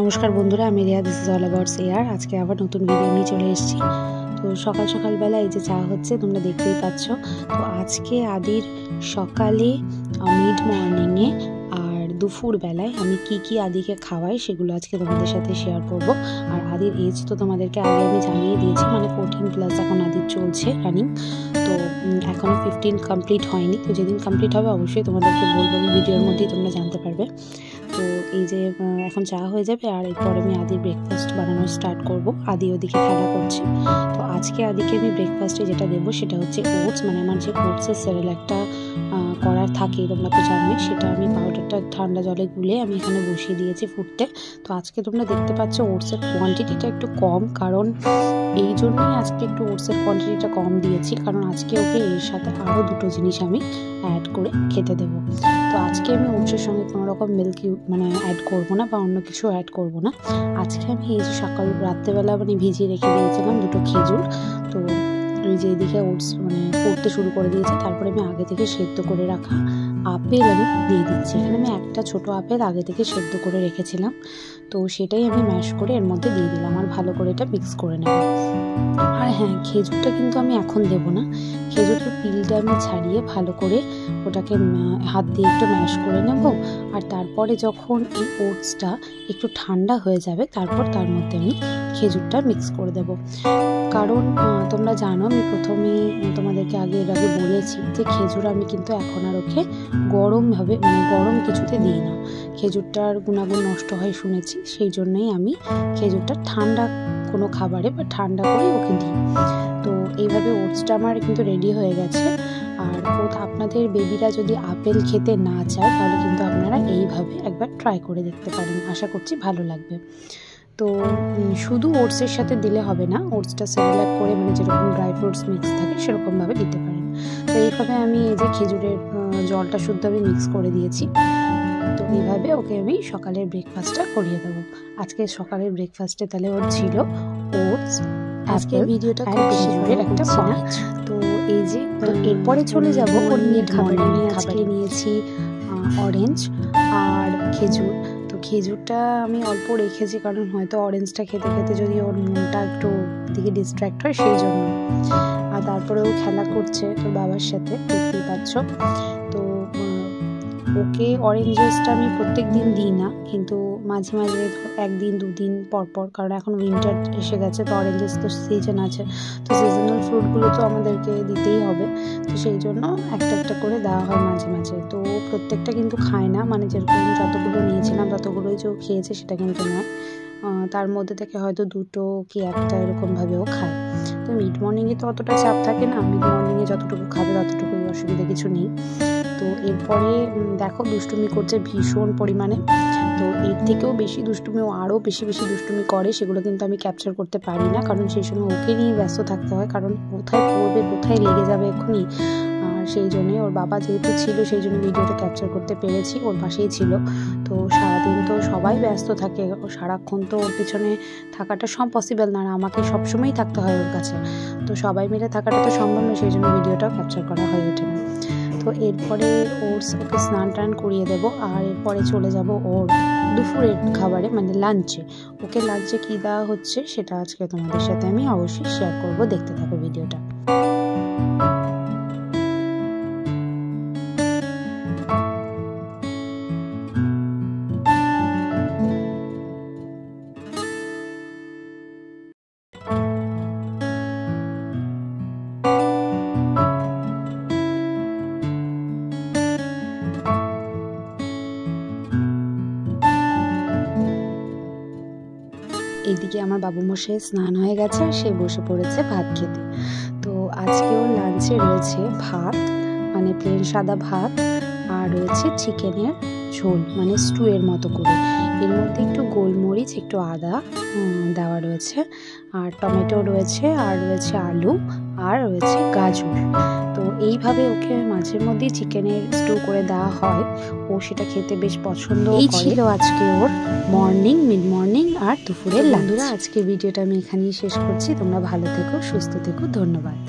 নমস্কার বন্ধুরা, আমি Riya, this is all about air. আজকে আবার নতুন ভিডিও নিয়ে চলে এসেছি। তো সকালবেলা এই যে চা হচ্ছে, তোমরা দেখতেই পাচ্ছ। তো আজকে আদির সকালে, মিড মর্নিংয়ে আর দুপুর বেলায় আমি কি আদিকে খাওয়াই সেগুলো আজকে তোমাদের সাথে শেয়ার করব। আর আদির এজ তো তোমাদেরকে আগে আমি জানিয়ে দিয়েছি, মানে 14+ এখন আদির চলছে রানিং। তো এখনও 15 কমপ্লিট হয়নি। তো যেদিন কমপ্লিট হবে অবশ্যই তোমাদেরকে বলবো, আমি ভিডিওর মধ্যেই তোমরা জানতে পারবে। তো এই যে এখন চা হয়ে যাবে আর এরপর আমি আদির ব্রেকফাস্ট বানানো স্টার্ট করব। আদি ওদিকে খেলা করছে। তো আজকে আদিকে আমি ব্রেকফাস্টে যেটা দেবো সেটা হচ্ছে ওটস, মানে আমার যে ওটসের সেরেলাকটা করার থাকে, তোমরা তো জানোই, সেটা আমি পাউডারটা ঠান্ডা জলে গুলে আমি এখানে বসিয়ে দিয়েছি ফুটতে। তো আজকে তোমরা দেখতে পাচ্ছ ওটসের কোয়ান্টিটিটা একটু কম, কারণ এই জন্যই আজকে একটু ওটসের কোয়ান্টিটিটা কম দিয়েছি, কারণ আজকে ওকে এর সাথে আরও দুটো জিনিস আমি অ্যাড করে খেতে দেবো। তো আজকে আমি ওটসের সঙ্গে কোনো রকম মিল্ক মানে অ্যাড করবো না বা অন্য কিছু অ্যাড করবো না। আজকে আমি এই যে রাত্রেবেলা মানে ভিজিয়ে রেখে দিয়েছিলাম দুটো খেজুর। তো এই যে এদিকে ওটস মানে পড়তে শুরু করে দিয়েছে। তারপরে আমি আগে থেকে সেদ্ধ করে রাখা আপেল আমি দিয়ে দিচ্ছি। এখানে আমি একটা ছোট আপেল আগে থেকে সেদ্ধ করে রেখেছিলাম, তো সেটাই আমি ম্যাশ করে এর মধ্যে দিয়ে দিলাম আর ভালো করে এটা মিক্স করে নেব। আর হ্যাঁ, খেজুরটা কিন্তু আমি এখন দেবো না। খেজুরের পিলটা আমি ছাড়িয়ে ভালো করে ওটাকে হাত দিয়ে একটু ম্যাশ করে নেব। আর তারপরে যখন এই ওটসটা একটু ঠান্ডা হয়ে যাবে, তারপর তার মধ্যে আমি খেজুরটা মিক্স করে দেব। কারণ তোমরা জানো, আমি প্রথমে তোমাদেরকে এর আগে বলেছি যে খেজুর আমি কিন্তু এখন আর ওকে গরমভাবে মানে গরম কিছুতে দিই না। খেজুরটার গুণাগুণ নষ্ট হয় শুনেছি, সেই জন্যই আমি খেজুরটা ঠান্ডা কোনো খাবারে বা ঠান্ডা করে ওকে দিই। তো এইভাবে ওটসটা আমার কিন্তু রেডি হয়ে গেছে। আর আপনাদের বেবিরা যদি আপেল খেতে না চায়, তাহলে কিন্তু আপনারা এইভাবে একবার ট্রাই করে দেখতে পারেন, আশা করছি ভালো লাগবে। তো শুধু ওটসের সাথে দিলে হবে না, ওটসটা সেরেলাক করে মানে যেরকম ড্রাই ফ্রুটস মিক্স থাকে সেরকমভাবে দিতে পারেন। তো এইভাবে আমি এই যে খেজুরের জলটা শুদ্ধ আমি মিক্স করে দিয়েছি। তো এইভাবে ওকে আমি সকালের ব্রেকফাস্টটা করিয়ে দেবো। আজকে সকালের ব্রেকফাস্টে তাহলে ওর ছিল ওটস। আজকে ভিডিওটা খুব খেজুরের একটা পাঁচ। তো এই যে এরপরে চলে যাব ওর মিড মর্নিং। আজকে নিয়েছি অরেঞ্জ আর খেজুর। তো খেজুরটা আমি অল্প রেখেছি, কারণ হয়তো অরেঞ্জটা খেতে খেতে যদি ওর মনটা একটু দিকে ডিস্ট্র্যাক্ট হয় সেই জন্য। আর তারপরে ও খেলা করছে ওর বাবার সাথে, দেখতেই পাচ্ছ। তো ওকে অরেঞ্জ জুসটা আমি প্রত্যেক দিন দিই না, কিন্তু মাঝে মাঝে একদিন দুদিন পরপর, কারণ এখন উইন্টার এসে গেছে, তো অরেঞ্জেস তো সিজন আছে, তো সিজনাল ফ্রুটগুলো তো আমাদেরকে দিতেই হবে। তো সেই জন্য একটা করে দেওয়া হয় মাঝে মাঝে। তো প্রত্যেকটা কিন্তু খায় না, মানে যেরকম যতগুলো নিয়েছিলাম ততগুলোই যে ও খেয়েছে সেটা কিন্তু নয়। তার মধ্যে থেকে হয়তো দুটো কি একটা এরকমভাবেও খায়। তো মিড মর্নিংয়ে তো অতটা চাপ থাকে না, মিড মর্নিংয়ে যতটুকু খাবে ততটুকুই, অসুবিধা কিছু নেই। তো এরপরে দেখো দুষ্টুমি করছে ভীষণ পরিমাণে। তো এর থেকেও বেশি দুষ্টুমি, ও আরও বেশি দুষ্টুমি করে, সেগুলো কিন্তু আমি ক্যাপচার করতে পারি না, কারণ সেই সময় ওকে নিয়ে ব্যস্ত থাকতে হয়, কারণ কোথায় পড়বে কোথায় লেগে যাবে এক্ষুনি। আর সেই জন্যই ওর বাবা যেহেতু ছিল, সেই জন্য ভিডিওটা ক্যাপচার করতে পেরেছি, ওর পাশেই ছিল। তো সারাদিন তো সবাই ব্যস্ত থাকে, ও সারাক্ষণ তো ওর পিছনে থাকাটা পসিবল না, আর আমাকে সবসময়ই থাকতে হয় ওর কাছে। তো সবাই মিলে থাকাটা তো সম্ভব নয়, সেই জন্য ভিডিওটাও ক্যাপচার করা হয়ে ওঠে না। তো এরপরে ওকে স্নান টান করিয়ে দেবো। আর এরপরে চলে যাব ওর দুপুরের খাবারে, মানে লাঞ্চে। ওকে লাঞ্চে কী দেওয়া হচ্ছে সেটা আজকে তোমাদের সাথে আমি অবশ্যই শেয়ার করব, দেখতে থাকো ভিডিওটা। এইদিকে আমার বাবুমশাই স্নান হয়ে গেছে, সে বসে পড়েছে ভাত খেতে। তো আজকে ওর লাঞ্চে রয়েছে ভাত, মানে প্লেন সাদা ভাত, আর রয়েছে চিকেনের ঝোল, মানে স্টুয়ের মতো করে। এর মধ্যে একটু গোলমরিচ, একটু আদা দেওয়া রয়েছে, আর টমেটো রয়েছে, আর রয়েছে আলু, আর রয়েছে গাজর। তো এইভাবে ওকে মাঝের মধ্যেই চিকেনের স্টু করে দেওয়া হয়, ও সেটা খেতে বেশ পছন্দ করে। এই ছিল আজকে ওর মর্নিং, মিড মর্নিং আর দুপুরের লাঞ্চ। আজকে ভিডিওটা আমি এখানেই শেষ করছি। তোমরা ভালো থেকো, সুস্থ থেকো, ধন্যবাদ।